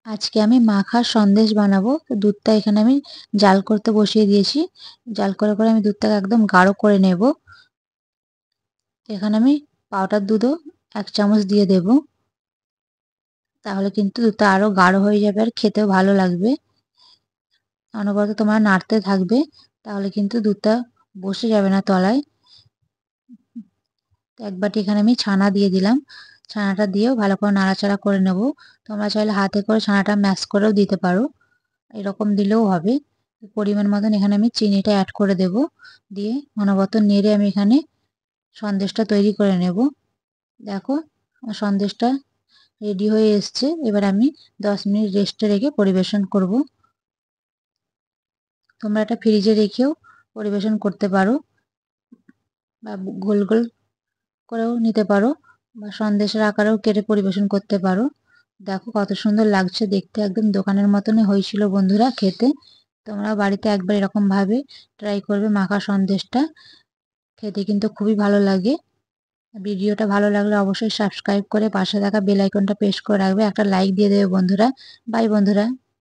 আজকে আমি মাখার সন্দেশ বানাবো। তো দুধটা এখানে আমি জাল করতে বসিয়ে দিয়েছি। জাল করে আমি দুধটাকে একদম গাঢ় করে নেব। এখানে আমি পাউডার দুধও ১ চামচ দিয়ে দেব। তাহলে কিন্তু দুধটা আরো গাঢ় হয়ে যাবে আর খেতেও ভালো লাগবে। অনবরত তোমরা নাড়তে থাকবে, তাহলে কিন্তু দুধটা বসে যাবে না তলায়। তো ১ বাটি এখানে আমি ছানা দিয়ে দিলাম। ছানাটা দিয়েও ভালো করে নাড়াচাড়া করে নেব। তোমরা চাইলে হাতে করে ছানাটা ম্যাশ করেও দিতে পারো। এরকম দিলেও হবে। পরিমাণ মতন এখানে আমি চিনিটা অ্যাড করে দেব। দিয়ে অনবরত নেড়ে আমি এখানে সন্দেশটা তৈরি করে নেব। দেখো সন্দেশটা রেডি হয়ে এসছে। এবার আমি 10 মিনিট রেস্টে রেখে পরিবেশন করব। তোমরা এটা ফ্রিজে রেখেও পরিবেশন করতে পারো বা গোল গোল করেও নিতে পারো বা সন্দেশের আকারেও কেটে পরিবেশন করতে পারো। দেখো কত সুন্দর লাগছে দেখতে, একদম দোকানের মতনই হয়েছিল বন্ধুরা খেতে। তোমরা বাড়িতে একবার এরকম ভাবে ট্রাই করবে মাখা সন্দেশটা, খেতে কিন্তু খুবই ভালো লাগে। ভিডিওটা ভালো লাগলে অবশ্যই সাবস্ক্রাইব করে পাশে থাকা বেল আইকনটা প্রেস করে রাখবে, একটা লাইক দিয়ে দেবে বন্ধুরা। বাই বন্ধুরা।